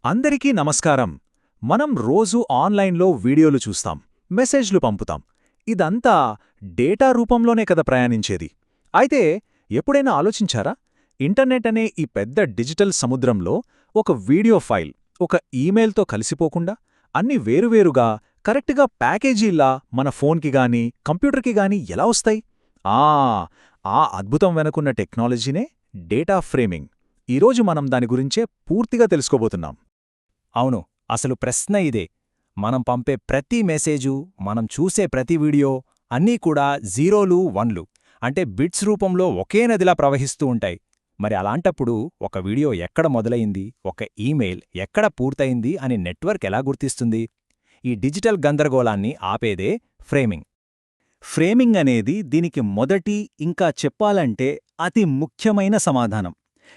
అందరికీ నమస్కారం. మనం రోజూ ఆన్లైన్లో వీడియోలు చూస్తాం, మెసేజ్లు పంపుతాం. ఇదంతా డేటా రూపంలోనే కదా ప్రయాణించేది. అయితే ఎప్పుడైనా ఆలోచించారా? ఇంటర్నెట్ అనే ఈ పెద్ద డిజిటల్ సముద్రంలో ఒక వీడియో ఫైల్, ఒక ఈమెయిల్తో కలిసిపోకుండా అన్ని వేరువేరుగా కరెక్ట్గా ప్యాకేజీల్లా మన ఫోన్కి గానీ కంప్యూటర్కి గానీ ఎలా వస్తాయి? ఆ ఆ అద్భుతం వెనుకున్న టెక్నాలజీనే డేటా ఫ్రేమింగ్. ఈరోజు మనం దాని గురించే పూర్తిగా తెలుసుకోబోతున్నాం. అవును, అసలు ప్రశ్న ఇదే. మనం పంపే ప్రతి మెసేజు, మనం చూసే ప్రతి వీడియో అన్నీ కూడా జీరోలు, వన్లు అంటే బిట్స్ రూపంలో ఒకే నదిలా ప్రవహిస్తూ ఉంటాయి. మరి అలాంటప్పుడు ఒక వీడియో ఎక్కడ మొదలయింది, ఒక ఈమెయిల్ ఎక్కడ పూర్తయింది అని నెట్వర్క్ ఎలా గుర్తిస్తుంది? ఈ డిజిటల్ గందరగోళాన్ని ఆపేదే ఫ్రేమింగ్. ఫ్రేమింగ్ అనేది దీనికి మొదటి, ఇంకా చెప్పాలంటే అతి ముఖ్యమైన సమాధానం.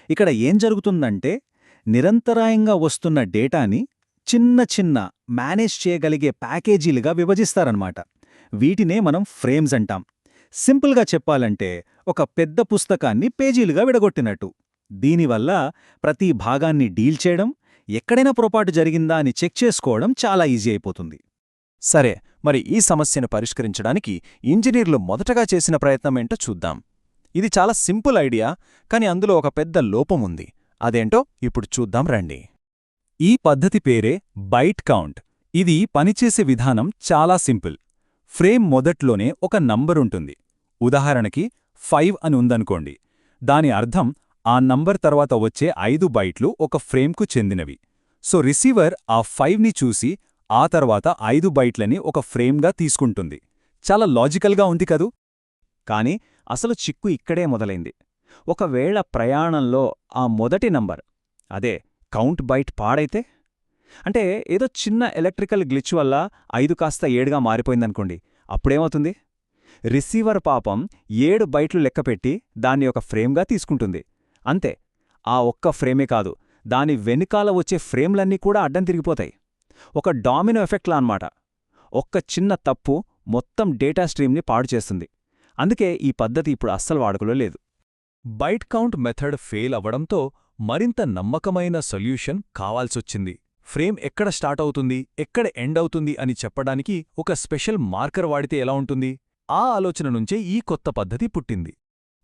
ఇక్కడ ఏం జరుగుతుందంటే, నిరంతరాయంగా వస్తున్న డేటాని చిన్న చిన్న మేనేజ్ చేయగలిగే ప్యాకేజీలుగా విభజిస్తారన్నమాట. వీటినే మనం ఫ్రేమ్స్ అంటాం. సింపుల్గా చెప్పాలంటే ఒక పెద్ద పుస్తకాన్ని పేజీలుగా విడగొట్టినట్టు. దీనివల్ల ప్రతి భాగాన్ని డీల్ చేయడం, ఎక్కడైనా పొరపాటు జరిగిందా అని చెక్ చేసుకోవడం చాలా ఈజీ అయిపోతుంది. సరే, మరి ఈ సమస్యను పరిష్కరించడానికి ఇంజనీర్లు మొదటగా చేసిన ప్రయత్నమేంటో చూద్దాం. ఇది చాలా సింపుల్ ఐడియా, కానీ అందులో ఒక పెద్ద లోపముంది. అదేంటో ఇప్పుడు చూద్దాం రండి. ఈ పద్ధతి పేరే బైట్ కౌంట్. ఇది పనిచేసే విధానం చాలా సింపుల్. ఫ్రేమ్ మొదట్లోనే ఒక నంబరుంటుంది. ఉదాహరణకి 5 అని ఉందనుకోండి. దాని అర్థం ఆ నంబర్ తర్వాత వచ్చే 5 బైట్లు ఒక ఫ్రేమ్కు చెందినవి. సో రిసీవర్ ఆ 5ని చూసి ఆ తర్వాత 5 బైట్లని ఒక ఫ్రేమ్గా తీసుకుంటుంది. చాలా లాజికల్గా ఉంది కదూ? కాని అసలు చిక్కు ఇక్కడే మొదలైంది. ఒకవేళ ప్రయాణంలో ఆ మొదటి నంబర్, అదే కౌంట్ బైట్ పాడైతే, అంటే ఏదో చిన్న ఎలక్ట్రికల్ గ్లిచ్ వల్ల 5 కాస్త 7గా మారిపోయిందనుకోండి, అప్పుడేమవుతుంది? రిసీవర్ పాపం 7 బైట్లు లెక్కపెట్టి దాన్ని ఒక ఫ్రేమ్గా తీసుకుంటుంది. అంతే. ఆ ఒక్క ఫ్రేమే కాదు, దాని వెనుకాల వచ్చే ఫ్రేమ్లన్నీ కూడా అడ్డం తిరిగిపోతాయి. ఒక డామినో ఎఫెక్ట్లా అన్నమాట. ఒక్క చిన్న తప్పు మొత్తం డేటా స్ట్రీమ్ని పాడు చేస్తుంది. అందుకే ఈ పద్ధతి ఇప్పుడు అస్సలు వాడుకలో లేదు. బైట్ కౌంట్ మెథడ్ ఫెయిల్ అవ్వడంతో మరింత నమ్మకమైన సొల్యూషన్ కావాల్సొచ్చింది. ఫ్రేమ్ ఎక్కడ స్టార్ట్ అవుతుంది, ఎక్కడ ఎండ్ అవుతుంది అని చెప్పడానికి ఒక స్పెషల్ మార్కర్ వాడితే ఎలా ఉంటుంది? ఆ ఆలోచన నుంచే ఈ కొత్త పద్ధతి పుట్టింది.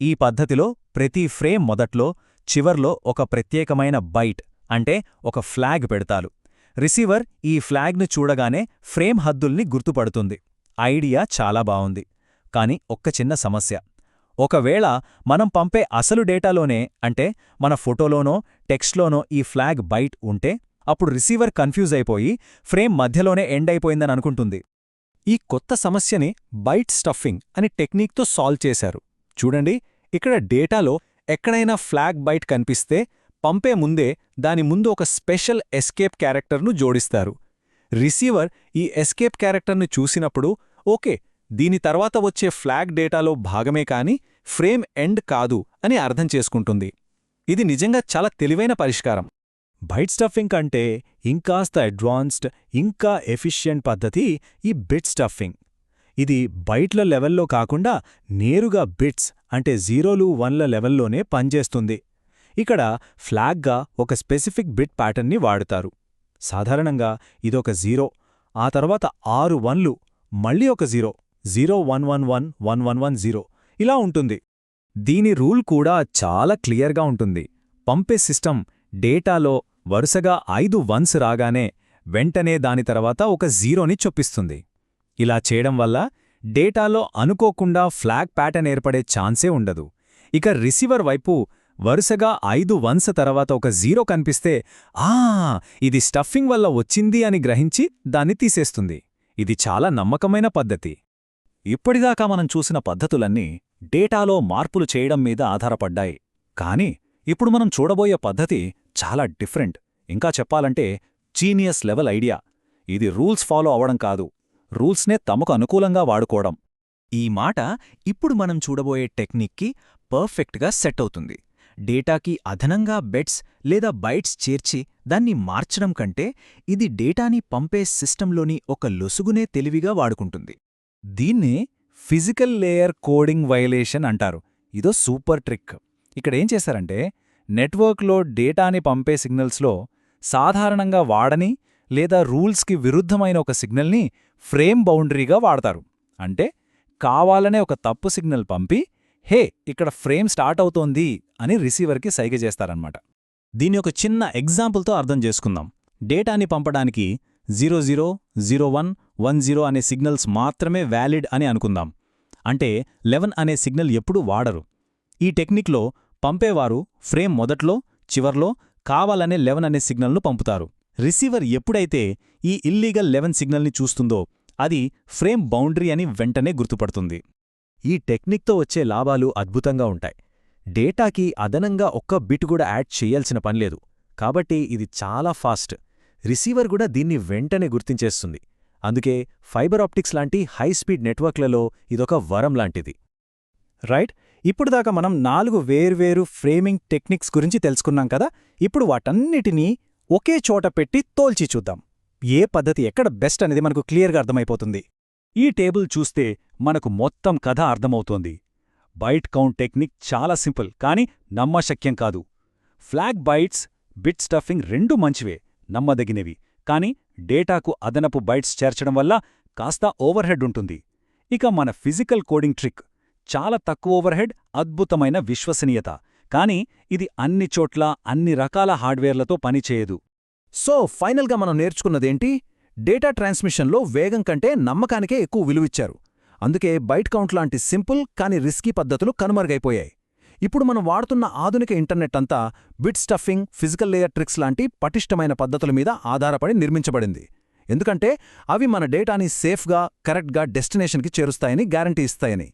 ఈ పద్ధతిలో ప్రతి ఫ్రేమ్ మొదట్లో, చివర్లో ఒక ప్రత్యేకమైన బైట్ అంటే ఒక ఫ్లాగ్ పెడతారు. రిసీవర్ ఈ ఫ్లాగ్ను చూడగానే ఫ్రేమ్ హద్దుల్ని గుర్తుపడుతుంది. ఐడియా చాలా బావుంది. కాని ఒక్క చిన్న సమస్య. ఒకవేళ మనం పంపే అసలు డేటాలోనే, అంటే మన ఫోటోలోనో టెక్స్ట్లోనో ఈ ఫ్లాగ్ బైట్ ఉంటే, అప్పుడు రిసీవర్ కన్ఫ్యూజ్ అయిపోయి ఫ్రేమ్ మధ్యలోనే ఎండ్ అయిపోయిందని అనుకుంటుంది. ఈ కొత్త సమస్యని బైట్ స్టఫింగ్ అని టెక్నిక్తో సాల్వ్ చేశారు. చూడండి, ఇక్కడ డేటాలో ఎక్కడైనా ఫ్లాగ్ బైట్ కనిపిస్తే పంపే ముందే దాని ముందు ఒక స్పెషల్ ఎస్కేప్ క్యారెక్టర్ను జోడిస్తారు. రిసీవర్ ఈ ఎస్కేప్ క్యారెక్టర్ను చూసినప్పుడు ఓకే, దీని తర్వాత వచ్చే ఫ్లాగ్ డేటాలో భాగమే కాని ఫ్రేమ్ ఎండ్ కాదు అని అర్థం చేసుకుంటుంది. ఇది నిజంగా చాలా తెలివైన పరిష్కారం. బైట్ స్టఫింగ్ కంటే ఇంకాస్త అడ్వాన్స్డ్, ఇంకా ఎఫిషియెంట్ పద్ధతి ఈ బిట్ స్టఫింగ్. ఇది బైట్ల లెవెల్లో కాకుండా నేరుగా బిట్స్ అంటే జీరోలు, వన్ల లెవెల్లోనే పనిచేస్తుంది. ఇక్కడ ఫ్లాగ్గా ఒక స్పెసిఫిక్ బిట్ ప్యాటర్న్ని వాడుతారు. సాధారణంగా ఇదొక 0, ఆ తర్వాత 6 వన్లు, మళ్ళీ ఒక 0, 0111 1110 ఇలా ఉంటుంది. దీని రూల్ కూడా చాలా క్లియర్గా ఉంటుంది. పంపే సిస్టమ్ డేటాలో వరుసగా 5 వన్స్ రాగానే వెంటనే దాని తర్వాత ఒక 0ని చొప్పిస్తుంది. ఇలా చేయడం వల్ల డేటాలో అనుకోకుండా ఫ్లాగ్ ప్యాటర్న్ ఏర్పడే ఛాన్సే ఉండదు. ఇక రిసీవర్ వైపు వరుసగా 5 వన్స్ తర్వాత ఒక 0 కనిపిస్తే ఇది స్టఫింగ్ వల్ల వచ్చింది అని గ్రహించి దాన్ని తీసేస్తుంది. ఇది చాలా నమ్మకమైన పద్ధతి. ఇప్పటిదాకా మనం చూసిన పద్ధతులన్నీ డేటాలో మార్పులు చేయడం మీద ఆధారపడ్డాయి. కాని ఇప్పుడు మనం చూడబోయే పద్ధతి చాలా డిఫరెంట్. ఇంకా చెప్పాలంటే జీనియస్ లెవెల్ ఐడియా. ఇది రూల్స్ ఫాలో అవడం కాదు, రూల్స్నే తమకు అనుకూలంగా వాడుకోవడం. ఈ మాట ఇప్పుడు మనం చూడబోయే టెక్నిక్కి పర్ఫెక్ట్గా సెట్ అవుతుంది. డేటాకి అదనంగా బెట్స్ లేదా బైట్స్ చేర్చి దాన్ని మార్చడం కంటే ఇది డేటాని పంపే సిస్టంలోని ఒక లొసుగునే తెలివిగా వాడుకుంటుంది. దీన్నే ఫిజికల్ లేయర్ కోడింగ్ వయలేషన్ అంటారు. ఇదో సూపర్ ట్రిక్. ఇక్కడేం చేశారంటే, నెట్వర్క్లో డేటాని పంపే సిగ్నల్స్లో సాధారణంగా వాడని లేదా రూల్స్కి విరుద్ధమైన ఒక సిగ్నల్ని ఫ్రేమ్ బౌండరీగా వాడతారు. అంటే కావాలనే ఒక తప్పు సిగ్నల్ పంపి హే ఇక్కడ ఫ్రేమ్ స్టార్ట్ అవుతోంది అని రిసీవర్కి సైగ చేస్తారన్నమాట. దీన్ని ఒక చిన్న ఎగ్జాంపుల్తో అర్థం చేసుకుందాం. డేటాని పంపడానికి 00, 01, 10 అనే సిగ్నల్స్ మాత్రమే వ్యాలిడ్ అని అనుకుందాం. అంటే 11 అనే సిగ్నల్ ఎప్పుడూ వాడరు. ఈ టెక్నిక్లో పంపేవారు ఫ్రేమ్ మొదట్లో, చివర్లో కావాలనే 11 అనే సిగ్నల్ను పంపుతారు. రిసీవర్ ఎప్పుడైతే ఈ ఇల్లీగల్ 11 సిగ్నల్ని చూస్తుందో అది ఫ్రేమ్ బౌండరీ అని వెంటనే గుర్తుపడుతుంది. ఈ టెక్నిక్తో వచ్చే లాభాలు అద్భుతంగా ఉంటాయి. డేటాకి అదనంగా ఒక్క బిట్ కూడా యాడ్ చెయ్యాల్సిన పనిలేదు. కాబట్టి ఇది చాలా ఫాస్ట్. రిసీవర్ కూడా దీన్ని వెంటనే గుర్తించేస్తుంది. అందుకే ఫైబర్ ఆప్టిక్స్ లాంటి హై స్పీడ్ నెట్వర్క్లలో ఇదొక వరం లాంటిది. రైట్, ఇప్పుడుదాకా మనం 4 వేర్వేరు ఫ్రేమింగ్ టెక్నిక్స్ గురించి తెలుసుకున్నాం కదా. ఇప్పుడు వాటన్నిటినీ ఒకే చోట పెట్టి తోల్చి చూద్దాం. ఏ పద్ధతి ఎక్కడ బెస్ట్ అనేది మనకు క్లియర్గా అర్థమైపోతుంది. ఈ టేబుల్ చూస్తే మనకు మొత్తం కథ అర్థమవుతోంది. బైట్ కౌంట్ టెక్నిక్ చాలా సింపుల్, కానీ నమ్మశక్యం కాదు. ఫ్లాగ్ బైట్స్, బిట్ స్టఫింగ్ రెండూ మంచివే, నమ్మదగినవి. కానీ డేటాకు అదనపు బైట్స్ చేర్చడం వల్ల కాస్త ఓవర్హెడ్ ఉంటుంది. ఇక మన ఫిజికల్ కోడింగ్ ట్రిక్ చాలా తక్కువ ఓవర్హెడ్, అద్భుతమైన విశ్వసనీయత. కానీ ఇది అన్ని చోట్ల అన్ని రకాల హార్డ్వేర్లతో పనిచేయదు. సో ఫైనల్గా మనం నేర్చుకున్నదేంటి? డేటా ట్రాన్స్మిషన్లో వేగం కంటే నమ్మకానికే ఎక్కువ విలువిచ్చారు. అందుకే బైట్ కౌంట్ లాంటి సింపుల్ కానీ రిస్కీ పద్ధతులు కనుమరుగైపోయాయి. ఇప్పుడు మనం వాడుతున్న ఆధునిక ఇంటర్నెట్ అంతా bit stuffing, physical layer tricks లాంటి పటిష్టమైన పద్ధతుల మీద ఆధారపడి నిర్మించబడింది. ఎందుకంటే అవి మన డేటాని సేఫ్గా, కరెక్ట్గా డెస్టినేషన్కి చేరుస్తాయని గ్యారంటీ ఇస్తాయని.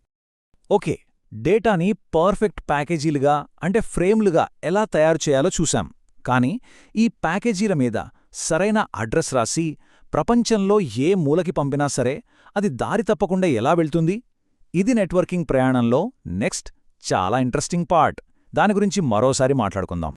ఓకే, డేటాని పర్ఫెక్ట్ ప్యాకేజీలుగా అంటే ఫ్రేమ్లుగా ఎలా తయారు చేయాలో చూశాం. కానీ ఈ ప్యాకేజీల మీద సరైన అడ్రస్ రాసి ప్రపంచంలో ఏ మూలకి పంపినా సరే అది దారి తప్పకుండా ఎలా వెళ్తుంది? ఇది నెట్వర్కింగ్ ప్రయాణంలో నెక్స్ట్ చాలా ఇంట్రెస్టింగ్ పార్ట్. దాని గురించి మరోసారి మాట్లాడుకుందాం.